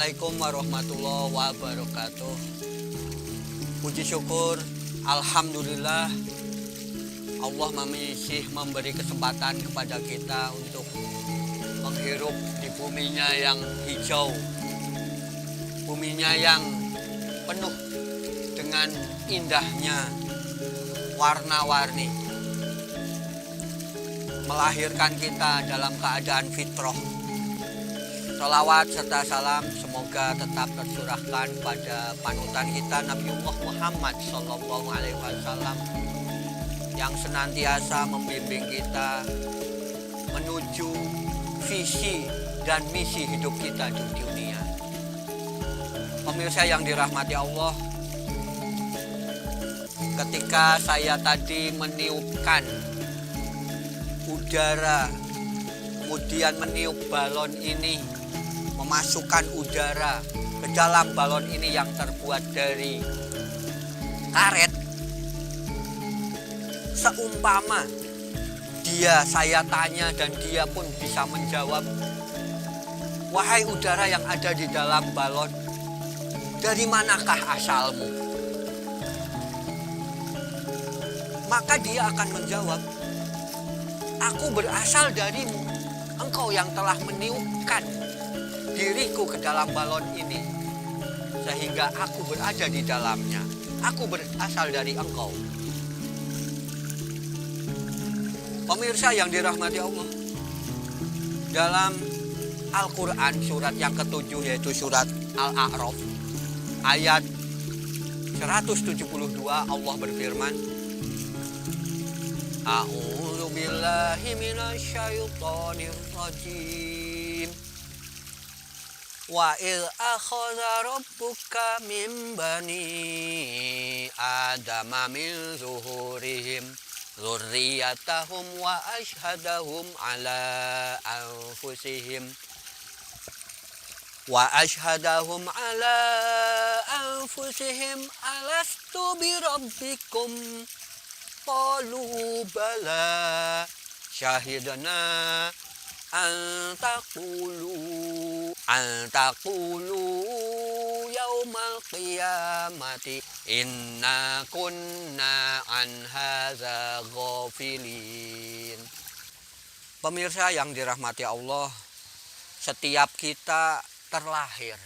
Assalamualaikum warahmatullahi wabarakatuh. Puji syukur, alhamdulillah Allah masih memberi kesempatan kepada kita untuk menghirup di buminya yang hijau, buminya yang penuh dengan indahnya warna-warni, melahirkan kita dalam keadaan fitrah. Sholawat serta salam semoga tetap tercurahkan pada panutan kita Nabiullah Muhammad Sallallahu Alaihi Wasallam yang senantiasa membimbing kita menuju visi dan misi hidup kita di dunia. Pemirsa yang dirahmati Allah, ketika saya tadi meniupkan udara, kemudian meniup balon ini, memasukkan udara ke dalam balon ini yang terbuat dari karet, seumpama saya tanya dan dia pun bisa menjawab, wahai udara yang ada di dalam balon, dari manakah asalmu? Maka dia akan menjawab, aku berasal darimu, engkau yang telah meniupkan diriku ke dalam balon ini, sehingga aku berada di dalamnya. Aku berasal dari engkau. Pemirsa yang dirahmati Allah, dalam Al-Quran surat yang ke-7 yaitu surat Al-A'raf ayat 172 Allah berfirman, A'udzu billahi minasyaitonir rajim. Wa il akhadha rabbuka min bani adama min zuhurihim dzurriyyatahum wa ashhadahum ala anfusihim alastu bi rabbikum qalu bala syahidna Antaqulu yaumal qiyamati inna kunna an hadza ghafilin. Pemirsa yang dirahmati Allah, setiap kita terlahir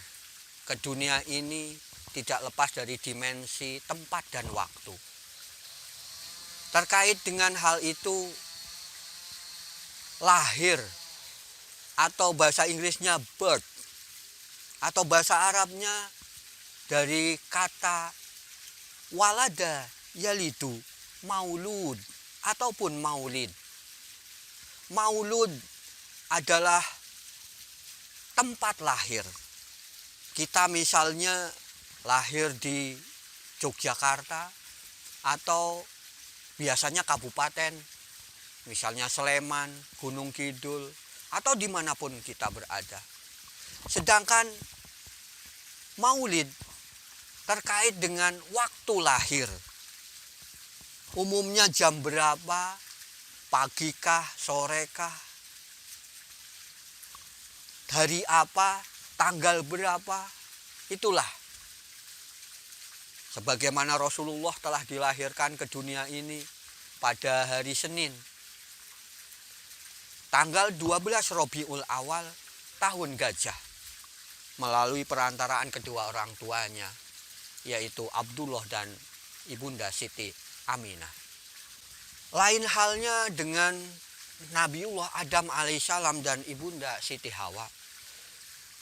ke dunia ini tidak lepas dari dimensi tempat dan waktu. Terkait dengan hal itu, lahir atau bahasa Inggrisnya birth atau bahasa Arabnya dari kata walada yalidu, maulud ataupun maulid. Maulud adalah tempat lahir. Kita misalnya lahir di Yogyakarta atau biasanya kabupaten, misalnya Sleman, Gunung Kidul, atau dimanapun kita berada. Sedangkan maulid terkait dengan waktu lahir. Umumnya jam berapa, pagikah, sorekah, hari apa, tanggal berapa, itulah. Sebagaimana Rasulullah telah dilahirkan ke dunia ini pada hari Senin, tanggal 12 Rabiul Awal tahun Gajah, melalui perantaraan kedua orang tuanya, yaitu Abdullah dan Ibunda Siti Aminah. Lain halnya dengan Nabiullah Adam alaihissalam dan Ibunda Siti Hawa.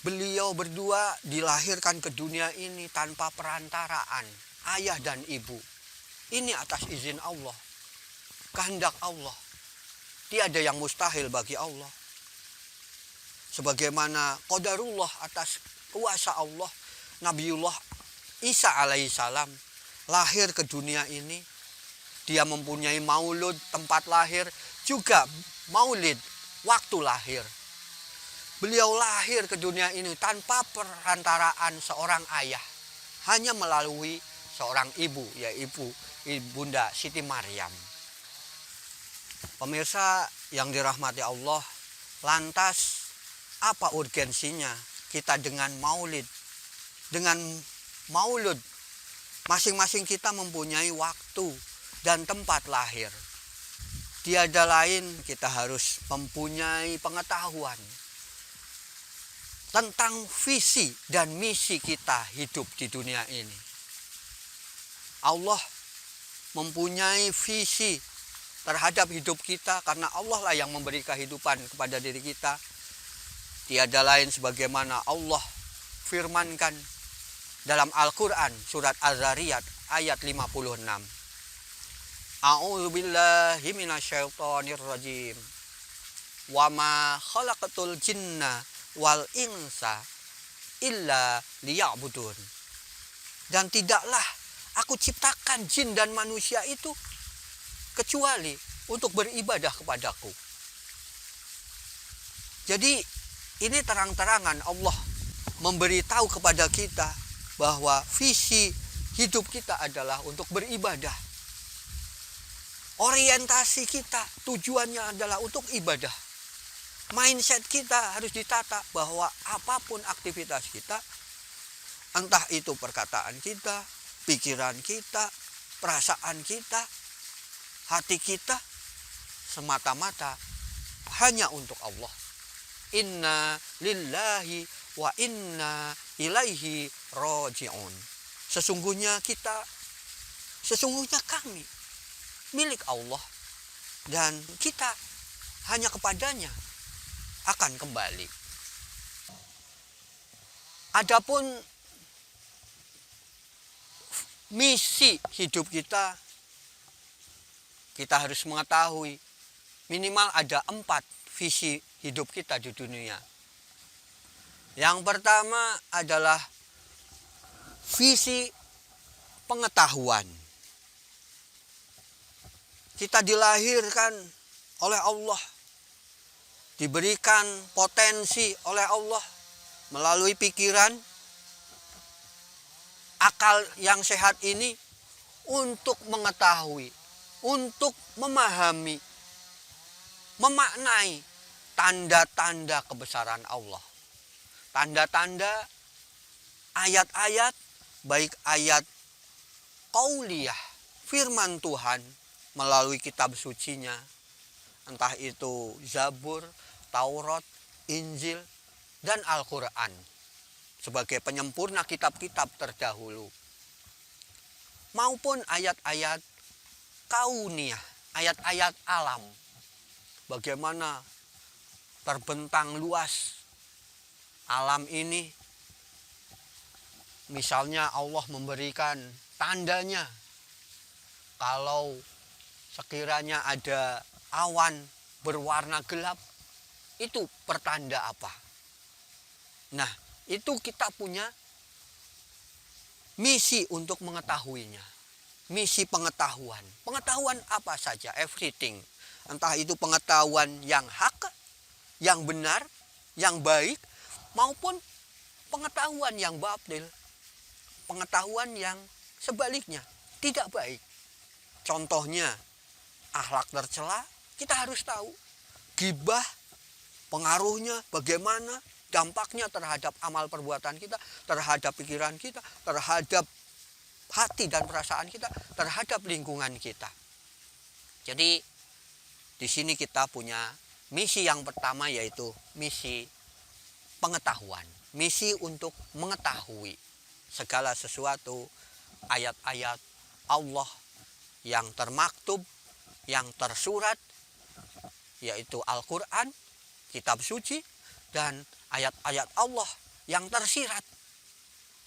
Beliau berdua dilahirkan ke dunia ini tanpa perantaraan ayah dan ibu. Ini atas izin Allah, kehendak Allah. Tiada yang mustahil bagi Allah. Sebagaimana qadarullah atas kuasa Allah, Nabiullah Isa alaihissalam lahir ke dunia ini. Dia mempunyai maulud tempat lahir, juga maulid waktu lahir. Beliau lahir ke dunia ini tanpa perantaraan seorang ayah, hanya melalui seorang ibu, yaitu Ibunda Siti Maryam. Pemirsa yang dirahmati Allah, lantas apa urgensinya kita dengan maulid. Dengan maulud, masing-masing kita mempunyai waktu dan tempat lahir. Tiada lain kita harus mempunyai pengetahuan tentang visi dan misi kita hidup di dunia ini. Allah mempunyai visi terhadap hidup kita karena Allah lah yang memberi kehidupan kepada diri kita. Tiada lain sebagaimana Allah firmankan dalam Al-Quran surat Az-Zariyat ayat 56. A'udzu billahi minasyaitonir rajim. Wa ma khalaqatul jinna wal insa illa liya'budun. Dan tidaklah aku ciptakan jin dan manusia itu kecuali untuk beribadah kepadaku. Jadi ini terang-terangan Allah memberitahu kepada kita bahwa visi hidup kita adalah untuk beribadah. Orientasi kita tujuannya adalah untuk ibadah. Mindset kita harus ditata bahwa apapun aktivitas kita, entah itu perkataan kita, pikiran kita, perasaan kita, hati kita, semata-mata hanya untuk Allah. Inna lillahi wa inna ilaihi raji'un. Sesungguhnya kami milik Allah dan kita hanya kepadanya akan kembali. Adapun misi hidup kita harus mengetahui minimal ada 4 visi hidup kita di dunia. Yang pertama adalah visi pengetahuan. Kita dilahirkan oleh Allah, diberikan potensi oleh Allah melalui pikiran, akal yang sehat ini untuk mengetahui, untuk memahami, memaknai tanda-tanda kebesaran Allah. Tanda-tanda ayat-ayat, baik ayat qauliyah, firman Tuhan melalui kitab sucinya, entah itu Zabur, Taurat, Injil, dan Al-Quran sebagai penyempurna kitab-kitab terdahulu, maupun ayat-ayat kauniyah, ayat-ayat alam, bagaimana terbentang luas alam ini. Misalnya Allah memberikan tandanya kalau sekiranya ada awan berwarna gelap, itu pertanda apa? Nah, itu kita punya misi untuk mengetahuinya. Misi pengetahuan. Pengetahuan apa saja, everything. Entah itu pengetahuan yang hak, yang benar, yang baik, maupun pengetahuan yang batil. Pengetahuan yang sebaliknya, tidak baik. Contohnya, akhlak tercela, kita harus tahu. Ghibah, pengaruhnya bagaimana, dampaknya terhadap amal perbuatan kita, terhadap pikiran kita, terhadap hati dan perasaan kita, terhadap lingkungan kita. Jadi, di sini kita punya misi yang pertama, yaitu misi pengetahuan. Misi untuk mengetahui segala sesuatu, ayat-ayat Allah yang termaktub, yang tersurat, yaitu Al-Quran, kitab suci, dan ayat-ayat Allah yang tersirat,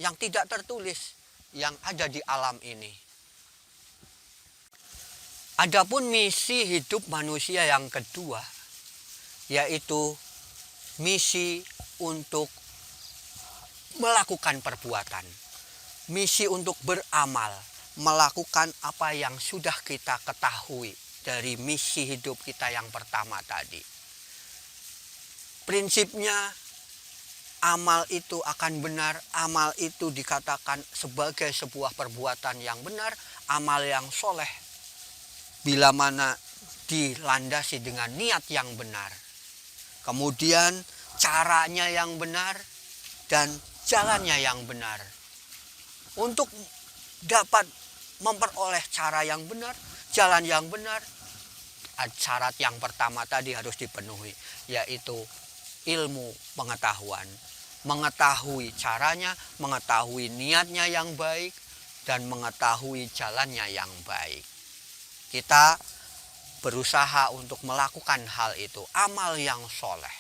yang tidak tertulis, yang ada di alam ini. Adapun misi hidup manusia yang kedua, yaitu misi untuk melakukan perbuatan, misi untuk beramal, melakukan apa yang sudah kita ketahui dari misi hidup kita yang pertama tadi. Prinsipnya, amal itu akan benar, amal itu dikatakan sebagai sebuah perbuatan yang benar, amal yang soleh, bila mana dilandasi dengan niat yang benar. Kemudian caranya yang benar, dan jalannya yang benar. Untuk dapat memperoleh cara yang benar, jalan yang benar, syarat yang pertama tadi harus dipenuhi, yaitu ilmu pengetahuan. Mengetahui caranya, mengetahui niatnya yang baik, dan mengetahui jalannya yang baik. Kita berusaha untuk melakukan hal itu, amal yang soleh,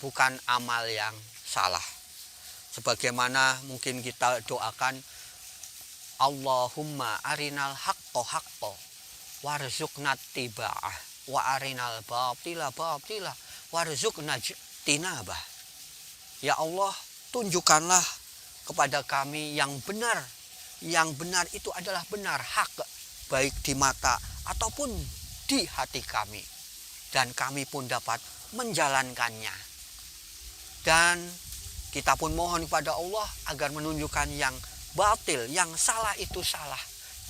bukan amal yang salah. Sebagaimana mungkin kita doakan, Allahumma arinal haqqo haqqo warzuqna tiba'ah wa arinal batila batila warzuqna tinabah. Ya Allah, tunjukkanlah kepada kami yang benar. Yang benar itu adalah benar, hak, baik di mata ataupun di hati kami. Dan kami pun dapat menjalankannya. Dan kita pun mohon kepada Allah agar menunjukkan yang batil, yang salah itu salah,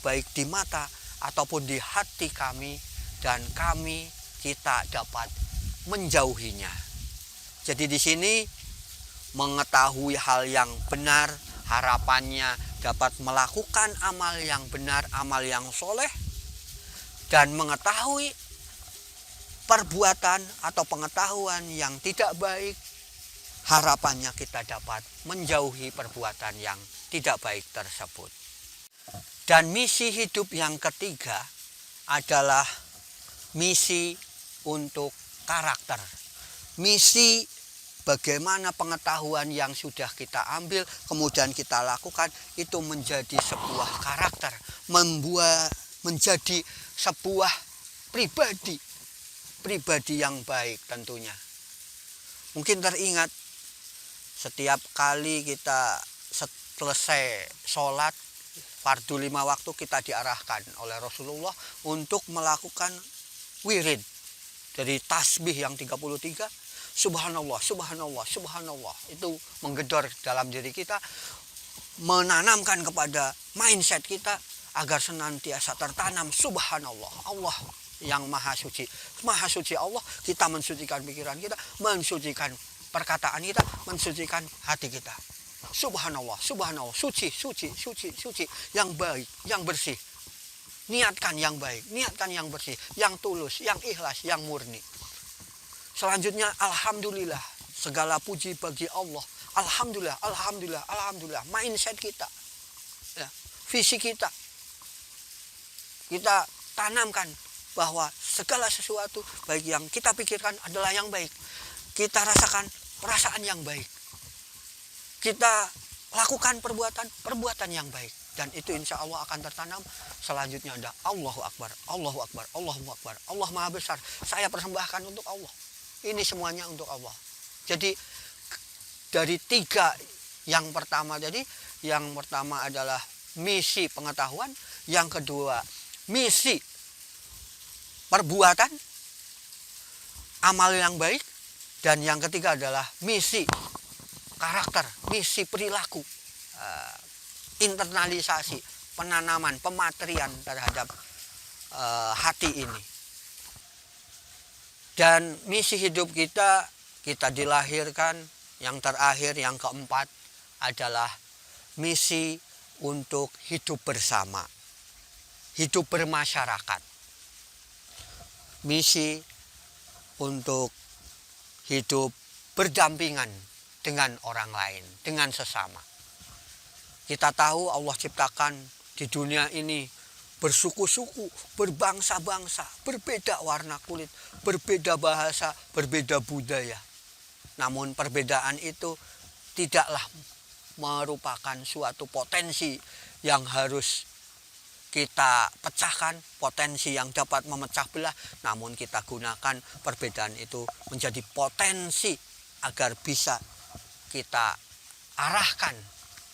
baik di mata ataupun di hati kami, dan kita dapat menjauhinya. Jadi di sini mengetahui hal yang benar, harapannya dapat melakukan amal yang benar, amal yang soleh, dan mengetahui perbuatan atau pengetahuan yang tidak baik, harapannya kita dapat menjauhi perbuatan yang tidak baik tersebut. Dan misi hidup yang ketiga adalah misi untuk karakter. Misi bagaimana pengetahuan yang sudah kita ambil, kemudian kita lakukan, itu menjadi sebuah karakter, menjadi sebuah pribadi yang baik tentunya. Mungkin teringat setiap kali kita selesai sholat fardu 5 waktu, kita diarahkan oleh Rasulullah untuk melakukan wirid dari tasbih yang 33. Subhanallah, subhanallah, subhanallah. Itu menggedor dalam diri kita, menanamkan kepada mindset kita agar senantiasa tertanam subhanallah. Allah yang maha suci. Maha suci Allah, kita mensucikan pikiran kita, mensucikan perkataan kita, mensucikan hati kita. Subhanallah, subhanallah, suci, suci, suci, suci, yang baik, yang bersih. Niatkan yang baik, niatkan yang bersih, yang tulus, yang ikhlas, yang murni. Selanjutnya, alhamdulillah, segala puji bagi Allah. Alhamdulillah, alhamdulillah, alhamdulillah. Mindset kita, ya, visi kita tanamkan bahwa segala sesuatu baik yang kita pikirkan adalah yang baik. Kita rasakan perasaan yang baik. Kita lakukan perbuatan yang baik. Dan itu insya Allah akan tertanam. Selanjutnya ada Allahu Akbar, Allahu Akbar, Allahu Akbar. Allah Maha Besar. Saya persembahkan untuk Allah. Ini semuanya untuk Allah. Jadi dari 3 yang pertama tadi, yang pertama adalah misi pengetahuan, yang kedua misi perbuatan, amal yang baik, dan yang ketiga adalah misi karakter, misi perilaku, internalisasi, penanaman, pematrian terhadap hati ini. Dan misi hidup kita dilahirkan, yang terakhir, yang keempat adalah misi untuk hidup bersama, hidup bermasyarakat. Misi untuk hidup berdampingan dengan orang lain, dengan sesama. Kita tahu Allah ciptakan di dunia ini bersuku-suku, berbangsa-bangsa, berbeda warna kulit, berbeda bahasa, berbeda budaya. Namun perbedaan itu tidaklah merupakan suatu potensi yang harus kita pecahkan, potensi yang dapat memecah belah, namun kita gunakan perbedaan itu menjadi potensi agar bisa kita arahkan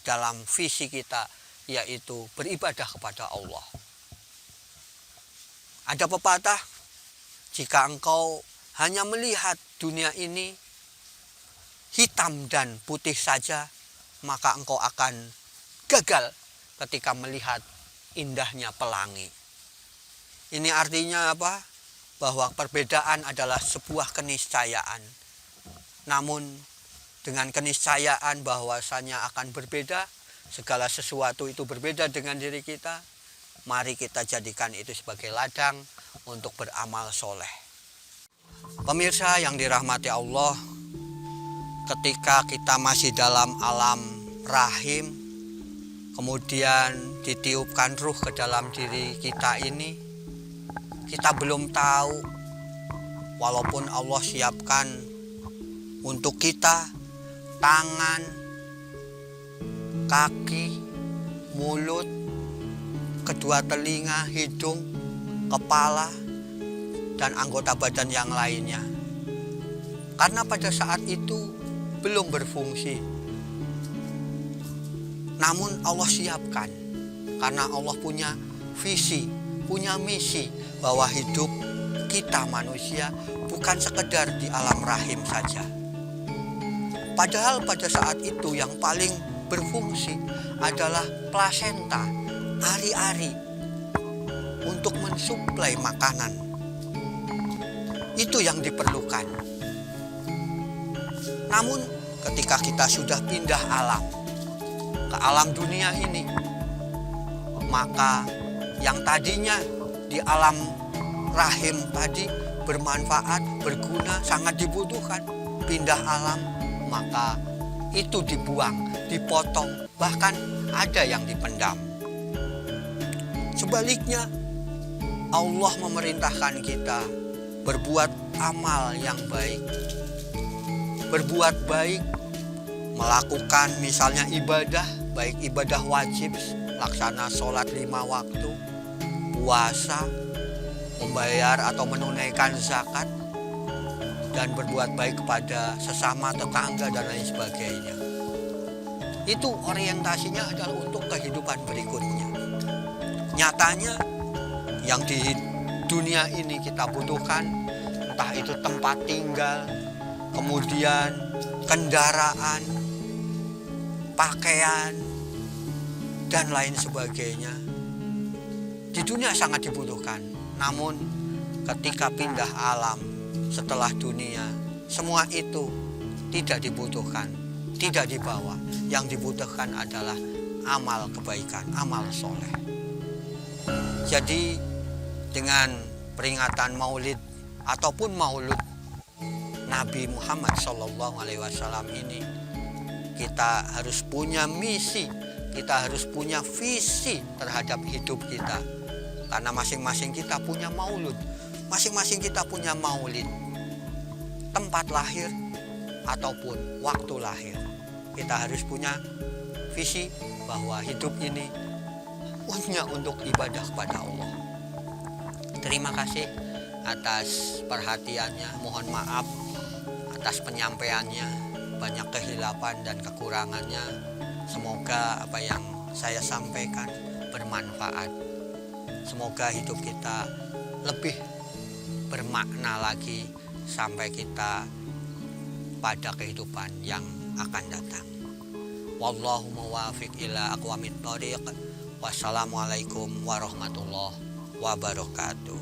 dalam visi kita, yaitu beribadah kepada Allah. Ada pepatah, jika engkau hanya melihat dunia ini hitam dan putih saja, maka engkau akan gagal ketika melihat indahnya pelangi. Ini artinya apa? Bahwa perbedaan adalah sebuah keniscayaan. Namun dengan keniscayaan bahwasanya akan berbeda, segala sesuatu itu berbeda dengan diri kita. Mari kita jadikan itu sebagai ladang untuk beramal soleh. Pemirsa yang dirahmati Allah, ketika kita masih dalam alam rahim, kemudian ditiupkan ruh ke dalam diri kita ini, kita belum tahu, walaupun Allah siapkan untuk kita tangan, kaki, mulut, kedua telinga, hidung, kepala, dan anggota badan yang lainnya. Karena pada saat itu belum berfungsi. Namun Allah siapkan, karena Allah punya visi, punya misi, bahwa hidup kita manusia bukan sekedar di alam rahim saja. Padahal pada saat itu yang paling berfungsi adalah plasenta, ari-ari, untuk mensuplai makanan. Itu yang diperlukan. Namun ketika kita sudah pindah alam, ke alam dunia ini, maka yang tadinya di alam rahim tadi bermanfaat, berguna, sangat dibutuhkan, pindah alam, maka itu dibuang, dipotong, bahkan ada yang dipendam. Sebaliknya, Allah memerintahkan kita berbuat amal yang baik. Berbuat baik, melakukan misalnya ibadah, baik ibadah wajib, laksana sholat 5 waktu, puasa, membayar atau menunaikan zakat, dan berbuat baik kepada sesama, tetangga, dan lain sebagainya. Itu orientasinya adalah untuk kehidupan berikutnya. Nyatanya yang di dunia ini kita butuhkan, entah itu tempat tinggal, kemudian kendaraan, pakaian, dan lain sebagainya, di dunia sangat dibutuhkan. Namun ketika pindah alam setelah dunia, semua itu tidak dibutuhkan, tidak dibawa. Yang dibutuhkan adalah amal kebaikan, amal soleh. Jadi dengan peringatan Maulid ataupun Maulud Nabi Muhammad SAW ini, kita harus punya misi, kita harus punya visi terhadap hidup kita. Karena masing-masing kita punya maulud, masing-masing kita punya maulid, tempat lahir ataupun waktu lahir. Kita harus punya visi bahwa hidup ini hanya untuk ibadah kepada Allah. Terima kasih atas perhatiannya, mohon maaf atas penyampaiannya, banyak kehilapan dan kekurangannya. Semoga apa yang saya sampaikan bermanfaat. Semoga hidup kita lebih bermakna lagi sampai kita pada kehidupan yang akan datang. Wallahu muwaffiq ila aqwamit thoriq. Wassalamualaikum warahmatullahi wabarakatuh.